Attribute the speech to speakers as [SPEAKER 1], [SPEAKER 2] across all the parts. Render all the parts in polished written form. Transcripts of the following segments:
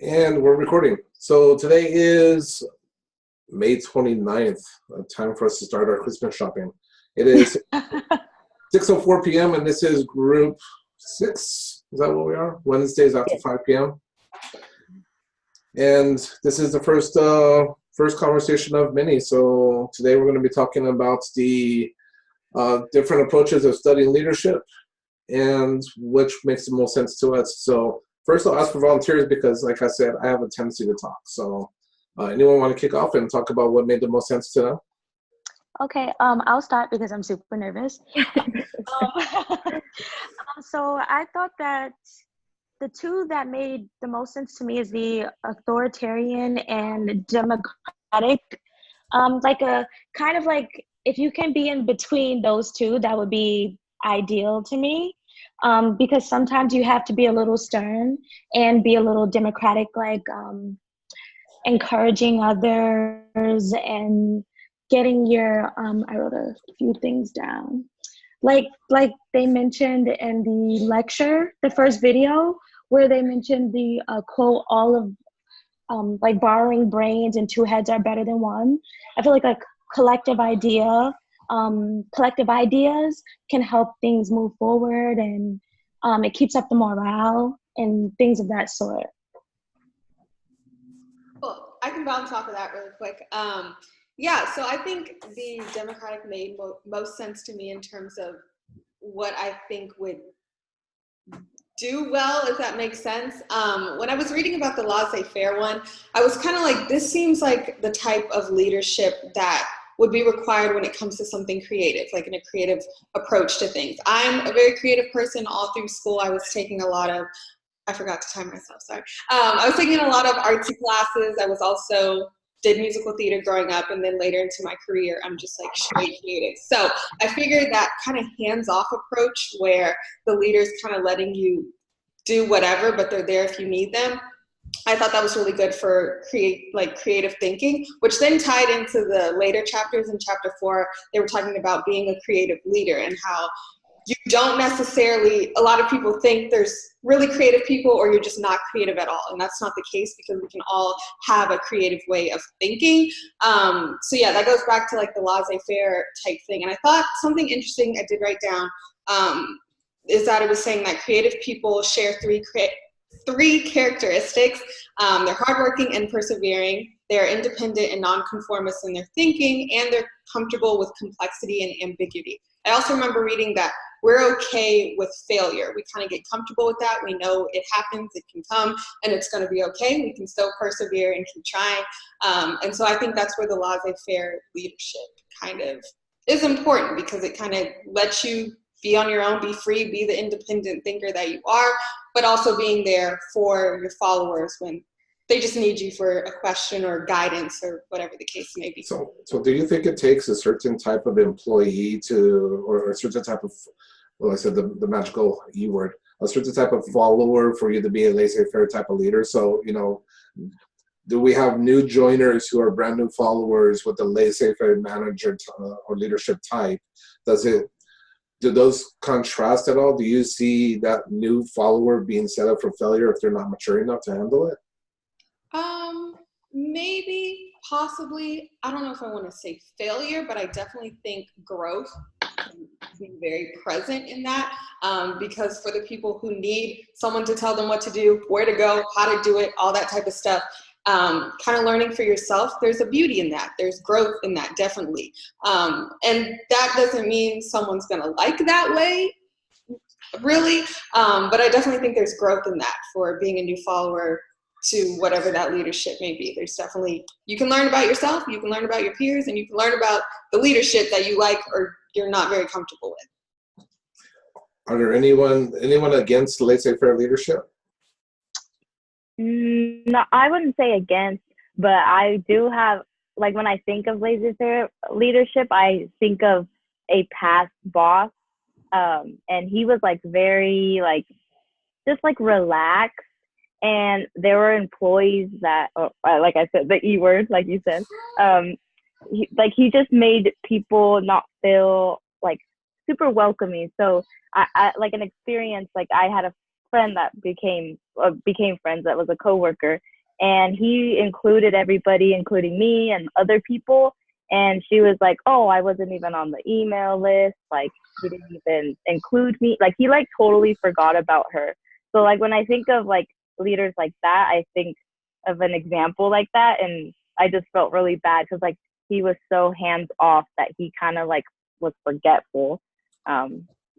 [SPEAKER 1] And we're recording. So today is May 29th, time for us to start our Christmas shopping. It is 6:04 p.m. and this is group 6. Is that what we are? Wednesdays after 5 p.m. And this is the first conversation of many. So today we're going to be talking about the different approaches of studying leadership and which makes the most sense to us. So first I'll ask for volunteers because, like I said, I have a tendency to talk. So anyone want to kick off and talk about what made the most sense to them?
[SPEAKER 2] Okay, I'll start because I'm super nervous. So I thought that the two that made the most sense to me is the authoritarian and democratic. Like a kind of like if you can be in between those two, that would be ideal to me. Because sometimes you have to be a little stern and be a little democratic, like encouraging others and getting your I wrote a few things down, like they mentioned in the lecture, the first video where they mentioned the quote, all of like borrowing brains and two heads are better than one. I feel like collective collective ideas can help things move forward, and it keeps up the morale and things of that sort.
[SPEAKER 3] Well, I can bounce off of that really quick. Yeah, so I think the Democratic made most sense to me in terms of what I think would do well, if that makes sense. When I was reading about the laissez-faire one, I was kind of like, this seems like the type of leadership that would be required when it comes to something creative, like in a creative approach to things. I'm a very creative person. All through school, I was taking a lot of, I forgot to time myself, sorry. I was taking a lot of artsy classes. I was also did musical theater growing up, and then later into my career, I'm just like straight creative. So I figured that kind of hands-off approach where the leader's kind of letting you do whatever, but they're there if you need them. I thought that was really good for creative thinking, which then tied into the later chapters. In chapter 4, they were talking about being a creative leader and how you don't necessarily, a lot of people think there's really creative people or you're just not creative at all. And that's not the case because we can all have a creative way of thinking. So yeah, that goes back to like the laissez-faire type thing. And I thought something interesting I did write down is that it was saying that creative people share three characteristics. They're hardworking and persevering. They're independent and nonconformist in their thinking, and they're comfortable with complexity and ambiguity. I also remember reading that we're okay with failure. We kind of get comfortable with that. We know it happens, it can come, and it's going to be okay. We can still persevere and keep trying. And so I think that's where the laissez-faire leadership kind of is important, because it kind of lets you be on your own, be free, be the independent thinker that you are, but also being there for your followers when they just need you for a question or guidance or whatever the case may be.
[SPEAKER 1] So do you think it takes a certain type of employee or a certain type of, well, I said the magical E word, a certain type of follower for you to be a laissez-faire type of leader? So, do we have new joiners who are brand new followers with the laissez-faire manager or leadership type? Do those contrast at all? Do you see that new follower being set up for failure if they're not mature enough to handle it?
[SPEAKER 3] Maybe, possibly. I don't know if I want to say failure, but I definitely think growth can be very present in that, because for the people who need someone to tell them what to do, where to go, how to do it, all that type of stuff, kind of learning for yourself, there's a beauty in that. There's growth in that, definitely. And that doesn't mean someone's going to like that way, really, but I definitely think there's growth in that for being a new follower to whatever that leadership may be. There's definitely, you can learn about yourself, you can learn about your peers, and you can learn about the leadership that you like or you're not very comfortable with.
[SPEAKER 1] Are there anyone against laissez-faire leadership?
[SPEAKER 4] No, I wouldn't say against, but I do have, like, when I think of laissez-faire leadership, I think of a past boss, and he was like very just relaxed. And there were employees that, like I said, the E word, like you said, he just made people not feel like super welcoming. So I like an experience, like I had friend that became friends, that was a coworker, and he included everybody, including me and other people. And she was like, oh, I wasn't even on the email list. Like, he didn't even include me. Like, he like totally forgot about her. So like when I think of like leaders like that, I think of an example like that, and I just felt really bad because like he was so hands off that he kind of like was forgetful. I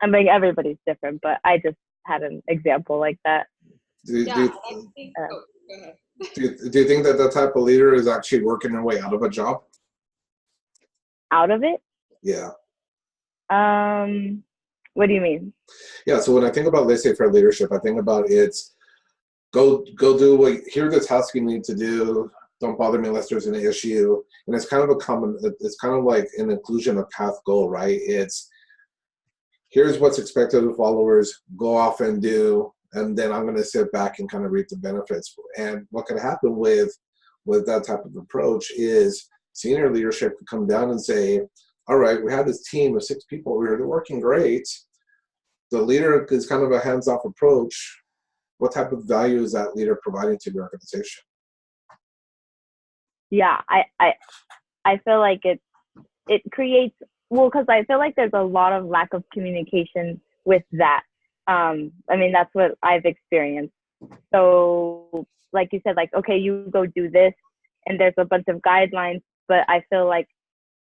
[SPEAKER 4] mean, everybody's different, but I just had an example like that.
[SPEAKER 1] Do,
[SPEAKER 3] Yeah,
[SPEAKER 1] do,
[SPEAKER 3] I think, oh, go ahead.
[SPEAKER 1] do you think that that type of leader is actually working their way out of a job?
[SPEAKER 4] Out of it?
[SPEAKER 1] Yeah.
[SPEAKER 4] What do you mean?
[SPEAKER 1] Yeah, so when I think about laissez-faire leadership, I think about it's go do what, here are the tasks you need to do. Don't bother me unless there's an issue. And it's kind of it's kind of like an inclusion of path goal, right? It's here's what's expected of followers, go off and do, and then I'm going to sit back and kind of reap the benefits. And what could happen with that type of approach is senior leadership could come down and say, all right, we have this team of 6 people here, they're working great. The leader is kind of a hands-off approach. What type of value is that leader providing to the organization?
[SPEAKER 4] Yeah, I feel like it creates, well, because I feel like there's a lot of lack of communication with that. I mean, that's what I've experienced. So like you said, like, okay, you go do this, and there's a bunch of guidelines, but I feel like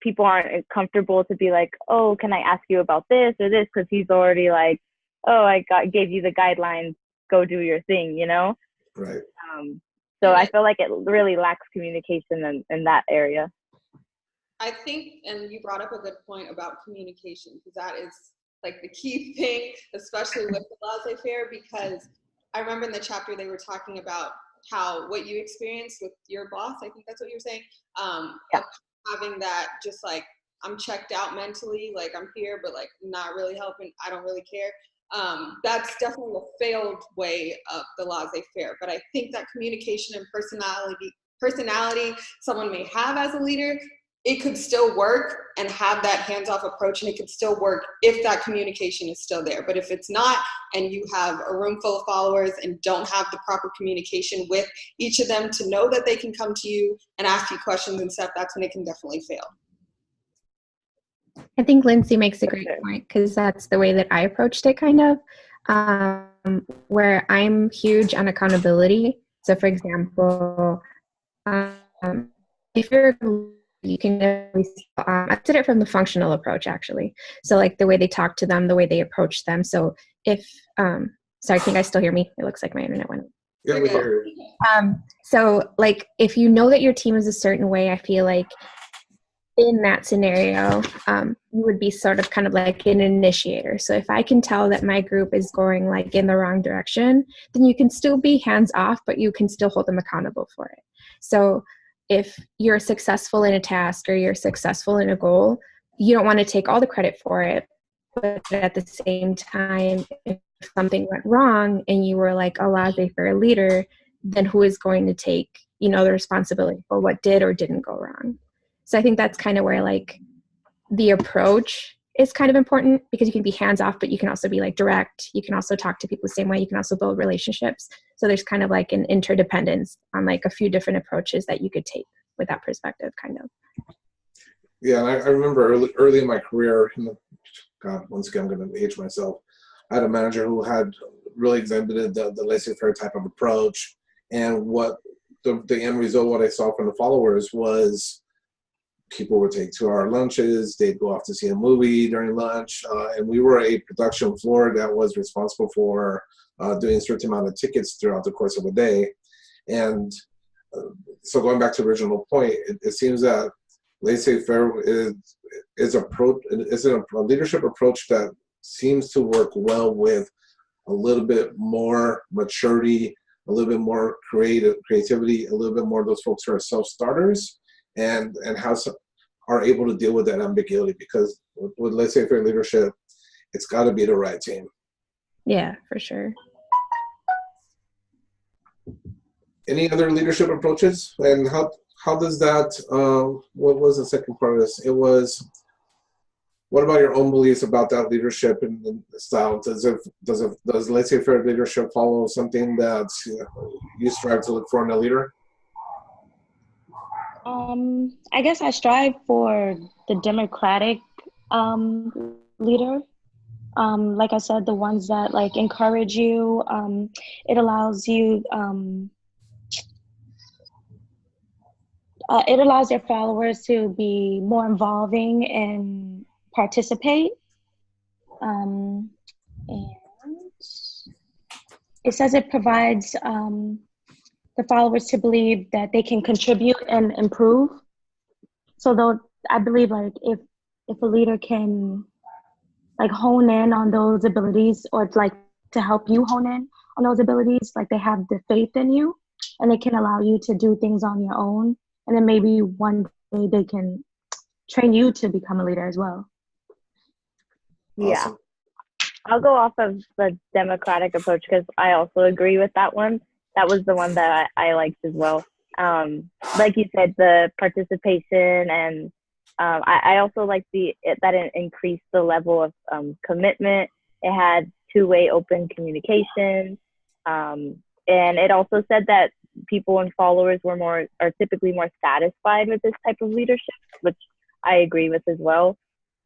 [SPEAKER 4] people aren't comfortable to be like, oh, can I ask you about this or this? Because he's already like, oh, gave you the guidelines, go do your thing, you know?
[SPEAKER 1] Right.
[SPEAKER 4] So I feel like it really lacks communication in that area.
[SPEAKER 3] I think, and you brought up a good point about communication, because that is like the key thing, especially with the laissez-faire, because I remember in the chapter they were talking about how what you experienced with your boss, I think that's what you were saying,
[SPEAKER 4] yeah.
[SPEAKER 3] Having that just like, I'm checked out mentally, like I'm here, but like not really helping, I don't really care. That's definitely a failed way of the laissez-faire. But I think that communication and personality someone may have as a leader, it could still work and have that hands-off approach, and it could still work if that communication is still there. But if it's not, and you have a room full of followers and don't have the proper communication with each of them to know that they can come to you and ask you questions and stuff, that's when it can definitely fail.
[SPEAKER 5] I think Lynsey makes a great point, because that's the way that I approached it, kind of, where I'm huge on accountability. So for example, if you're, you can I did it from the functional approach, actually. So like the way they talk to them, the way they approach them. So if, sorry, can you guys still hear me? It looks like my internet went.
[SPEAKER 1] Yeah, we hear you.
[SPEAKER 5] So like, if you know that your team is a certain way, I feel like in that scenario, you would be sort of kind of like an initiator. So if I can tell that my group is going like in the wrong direction, then you can still be hands off, but you can still hold them accountable for it. So if you're successful in a task or you're successful in a goal, you don't want to take all the credit for it. But at the same time, if something went wrong and you were like a laissez-faire leader, then who is going to take, the responsibility for what did or didn't go wrong? So I think that's kind of where like the approach is kind of important, because you can be hands off, but you can also be like direct. You can also talk to people the same way. You can also build relationships. So there's kind of like an interdependence on like a few different approaches that you could take with that perspective, kind of.
[SPEAKER 1] Yeah, I remember early in my career, God, once again, I'm going to age myself. I had a manager who had really exhibited the laissez-faire type of approach. And what the end result, what I saw from the followers was, people would take 2-hour lunches, they'd go off to see a movie during lunch, and we were a production floor that was responsible for doing a certain amount of tickets throughout the course of a day. And so going back to the original point, it seems that laissez-faire is a leadership approach that seems to work well with a little bit more maturity, a little bit more creativity, a little bit more of those folks who are self-starters, and are able to deal with that ambiguity, because with laissez-faire leadership, it's got to be the right team.
[SPEAKER 5] Yeah, for sure.
[SPEAKER 1] Any other leadership approaches, and how does that? What was the second part of this? It was what about your own beliefs about that leadership and style? Does laissez-faire leadership follow something that you strive to look for in a leader?
[SPEAKER 2] I guess I strive for the democratic leader. Like I said, the ones that like encourage you. It allows you. It allows your followers to be more involving and participate. And it says it provides the followers to believe that they can contribute and improve. So though I believe like if a leader can like hone in on those abilities, or it's like to help you hone in on those abilities, like they have the faith in you and they can allow you to do things on your own. And then maybe one day they can train you to become a leader as well.
[SPEAKER 4] Yeah.
[SPEAKER 1] Awesome.
[SPEAKER 4] I'll go off of the democratic approach because I also agree with that one. That was the one that I liked as well. Like you said, the participation, and I also like that it increased the level of commitment. It had two-way open communication. And it also said that people and followers are typically more satisfied with this type of leadership, which I agree with as well.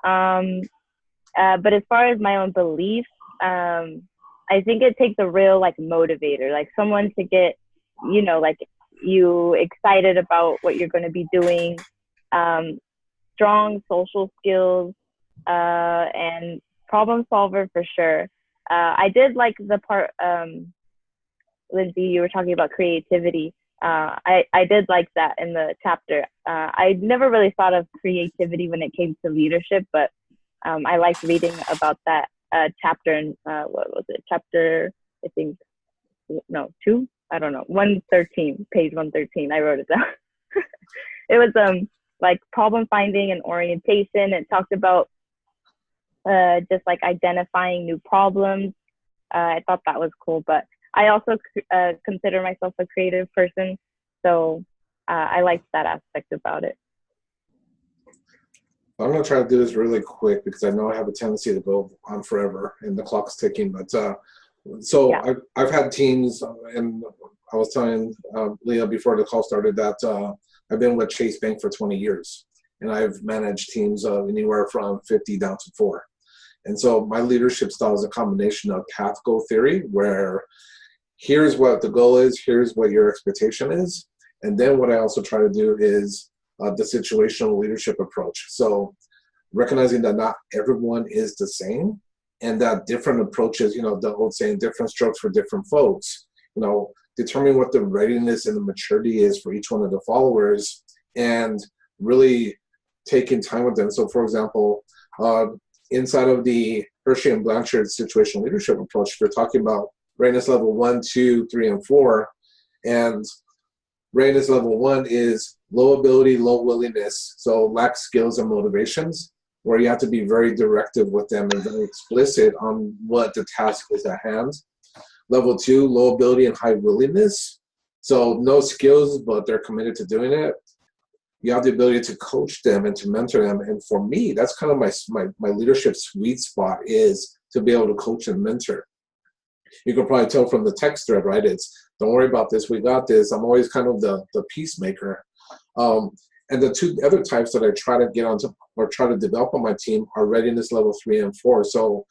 [SPEAKER 4] But as far as my own beliefs, I think it takes a real like motivator, like someone to get, like you excited about what you're going to be doing, strong social skills, and problem solver for sure. I did like the part, Lynsey, you were talking about creativity. I did like that in the chapter. I never really thought of creativity when it came to leadership, but I liked reading about that chapter in, what was it? Chapter, I think, no, 2? I don't know, 113, page 113. I wrote it down. It was like problem finding and orientation. It talked about just like identifying new problems. I thought that was cool, but I also consider myself a creative person, so I liked that aspect about it.
[SPEAKER 1] I'm going to try to do this really quick because I know I have a tendency to go on forever and the clock's ticking. But so yeah. I've had teams, and I was telling Leah before the call started that I've been with Chase Bank for 20 years, and I've managed teams of anywhere from 50 down to 4. And so my leadership style is a combination of path goal theory, where here's what the goal is, here's what your expectation is. And then what I also try to do is the situational leadership approach. So recognizing that not everyone is the same, and that different approaches, the old saying, different strokes for different folks, determine what the readiness and the maturity is for each one of the followers, and really taking time with them. So for example, inside of the Hershey and Blanchard situational leadership approach, they're talking about readiness level 1, 2, 3, and 4. And readiness level 1 is low ability, low willingness, so lack skills and motivations, where you have to be very directive with them and very explicit on what the task is at hand. Level 2, low ability and high willingness, so no skills, but they're committed to doing it. You have the ability to coach them and to mentor them. And for me, that's kind of my leadership sweet spot, is to be able to coach and mentor. You can probably tell from the text thread, right? It's, don't worry about this, we got this. I'm always kind of the peacemaker. And the 2 other types that I try to get onto or try to develop on my team are readiness level 3 and 4. So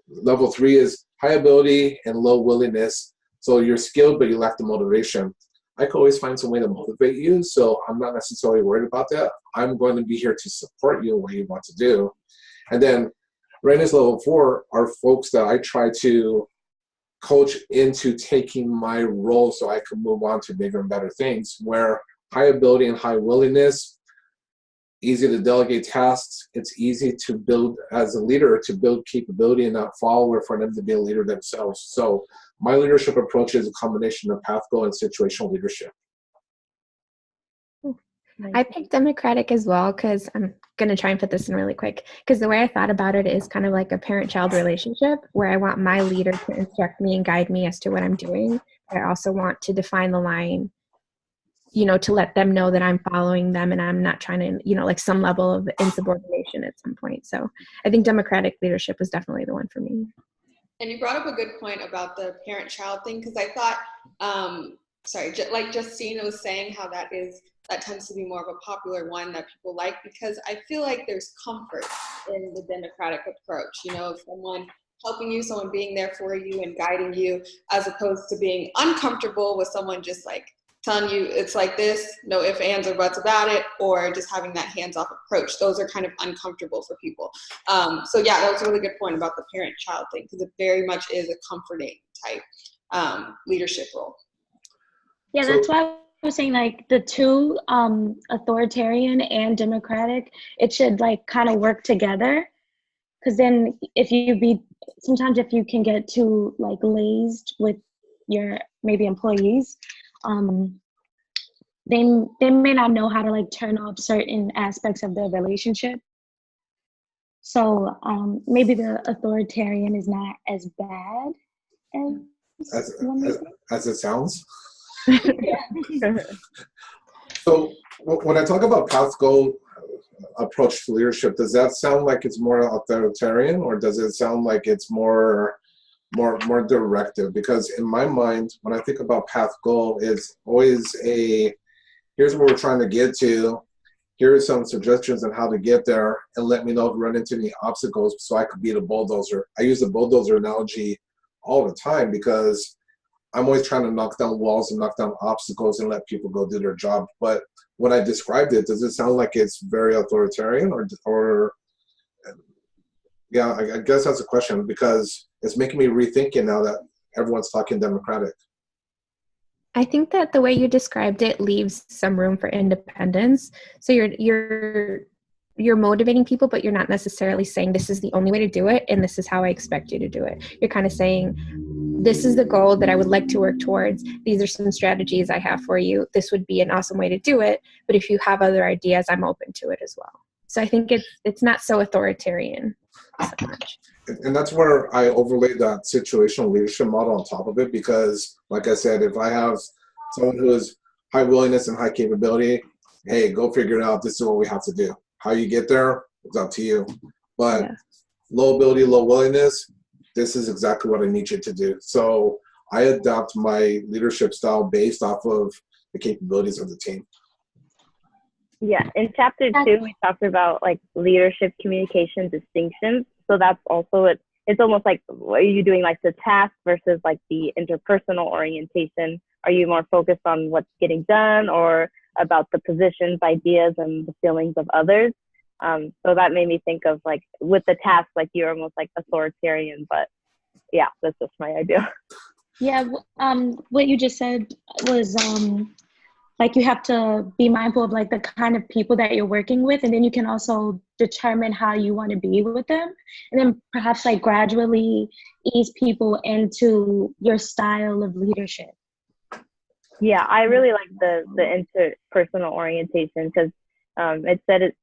[SPEAKER 1] level 3 is high ability and low willingness. So you're skilled, but you lack the motivation. I can always find some way to motivate you, so I'm not necessarily worried about that. I'm going to be here to support you in what you want to do. And then readiness level 4 are folks that I try to coach into taking my role so I can move on to bigger and better things, where high ability and high willingness, easy to delegate tasks. It's easy to build as a leader, to build capability and not follower for them to be a leader themselves. So my leadership approach is a combination of path goal and situational leadership.
[SPEAKER 5] I picked democratic as well because I'm going to try and put this in really quick, because the way I thought about it is kind of like a parent-child relationship, where I want my leader to instruct me and guide me as to what I'm doing. But I also want to define the line to let them know that I'm following them and I'm not trying to, like some level of insubordination at some point. So I think democratic leadership was definitely the one for me.
[SPEAKER 3] And you brought up a good point about the parent-child thing, because I thought, like Justine was saying, how that tends to be more of a popular one that people like, because I feel like there's comfort in the democratic approach, of someone helping you, someone being there for you and guiding you, as opposed to being uncomfortable with someone just like telling you it's like this, no ifs, ands, or buts about it, or just having that hands-off approach. Those are kind of uncomfortable for people. So yeah, that was a really good point about the parent-child thing, because it very much is a comforting type leadership role.
[SPEAKER 2] Yeah, that's why I was saying like the two, authoritarian and democratic, it should like kind of work together. Because then sometimes if you can get too like lazed with your maybe employees, they may not know how to like turn off certain aspects of their relationship. So maybe the authoritarian is not as bad
[SPEAKER 1] as it sounds.
[SPEAKER 2] Yeah.
[SPEAKER 1] So when I talk about path goal approach to leadership, does that sound like it's more authoritarian, or does it sound like it's more directive? Because in my mind, when I think about path goal, it's always here's where we're trying to get to, here are some suggestions on how to get there, and let me know if we run into any obstacles so I could be the bulldozer. I use the bulldozer analogy all the time because I'm always trying to knock down walls and knock down obstacles and let people go do their job. But when I described it, does it sound like it's very authoritarian, or yeah, I guess that's a question, because it's making me rethinking now that everyone's talking democratic.
[SPEAKER 5] I think that the way you described it leaves some room for independence. So you're motivating people, but you're not necessarily saying this is the only way to do it and this is how I expect you to do it. You're kind of saying, this is the goal that I would like to work towards. These are some strategies I have for you. This would be an awesome way to do it. But if you have other ideas, I'm open to it as well. So I think it's not so authoritarian so much.
[SPEAKER 1] And that's where I overlay that situational leadership model on top of it, because like I said, if I have someone who is high willingness and high capability, hey, go figure it out. This is what we have to do. How you get there, it's up to you. But yeah, low ability, low willingness, this is exactly what I need you to do. So I adapt my leadership style based off of the capabilities of the team.
[SPEAKER 4] Yeah, in chapter 2, we talked about like leadership communication distinctions. So that's also it's almost like, what are you doing like the task versus like the interpersonal orientation? Are you more focused on what's getting done or about the positions, ideas, and the feelings of others? So that made me think of like with the task, like you're almost like authoritarian, but yeah, that's just my idea.
[SPEAKER 2] Yeah, what you just said was like you have to be mindful of like the kind of people that you're working with, and then you can also determine how you want to be with them, and then perhaps like gradually ease people into your style of leadership.
[SPEAKER 4] Yeah, I really like the interpersonal orientation, because it said it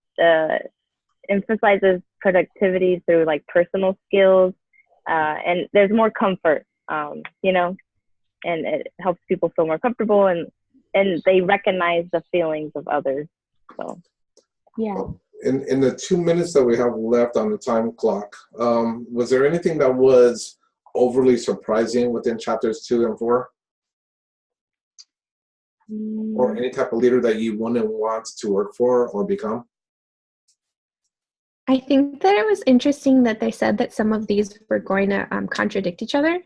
[SPEAKER 4] emphasizes productivity through like personal skills, and there's more comfort, and it helps people feel more comfortable, and they recognize the feelings of others. So
[SPEAKER 2] yeah.
[SPEAKER 1] In the 2 minutes that we have left on the time clock, was there anything that was overly surprising within chapters 2 and 4? Or any type of leader that you wouldn't want to work for or become?
[SPEAKER 5] I think that it was interesting that they said that some of these were going to contradict each other,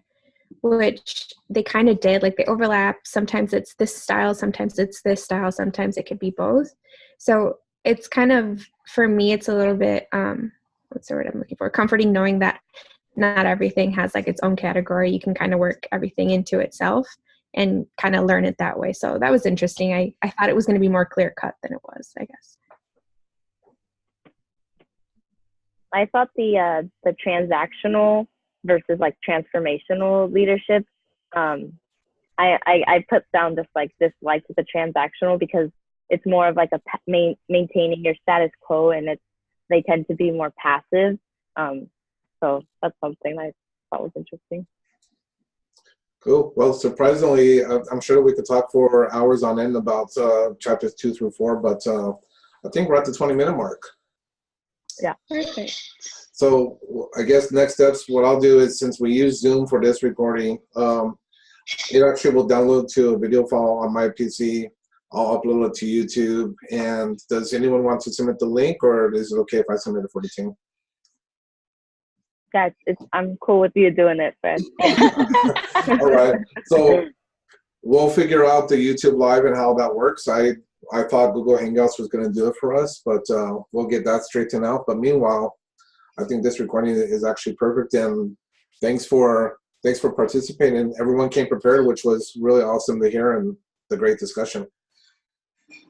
[SPEAKER 5] which they kind of did. Like they overlap. Sometimes it's this style, sometimes it's this style, sometimes it could be both. So it's kind of, for me, it's a little bit, what's the word I'm looking for? Comforting knowing that not everything has like its own category. You can kind of work everything into itself and kind of learn it that way. So that was interesting. I thought it was going to be more clear cut than it was, I guess.
[SPEAKER 4] I thought the transactional versus like transformational leadership, I put down just like dislike to the transactional, because it's more of like maintaining your status quo, and they tend to be more passive. So that's something I thought was interesting.
[SPEAKER 1] Cool. Well, surprisingly, I'm sure we could talk for hours on end about chapters 2 through 4, but I think we're at the 20-minute mark.
[SPEAKER 4] Yeah.
[SPEAKER 2] Perfect.
[SPEAKER 1] So I guess next steps, what I'll do is, since we use Zoom for this recording, it actually will download to a video file on my PC. I'll upload it to YouTube. And does anyone want to submit the link, or is it okay if I submit it for the team?
[SPEAKER 4] Guys, I'm cool with you doing it, Fred.
[SPEAKER 1] All right. So we'll figure out the YouTube Live and how that works. I thought Google Hangouts was going to do it for us, but we'll get that straightened out. But meanwhile, I think this recording is actually perfect. And thanks for participating. Everyone came prepared, which was really awesome to hear, and the great discussion.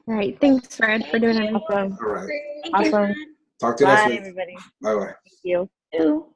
[SPEAKER 5] All right. Thanks, Fred, for doing it.
[SPEAKER 4] Awesome.
[SPEAKER 1] All right.
[SPEAKER 2] Thank you.
[SPEAKER 4] Awesome.
[SPEAKER 1] Talk to you next
[SPEAKER 4] Bye,
[SPEAKER 1] week.
[SPEAKER 4] everybody.
[SPEAKER 1] Bye-bye.
[SPEAKER 4] Thank you.
[SPEAKER 2] Thank you.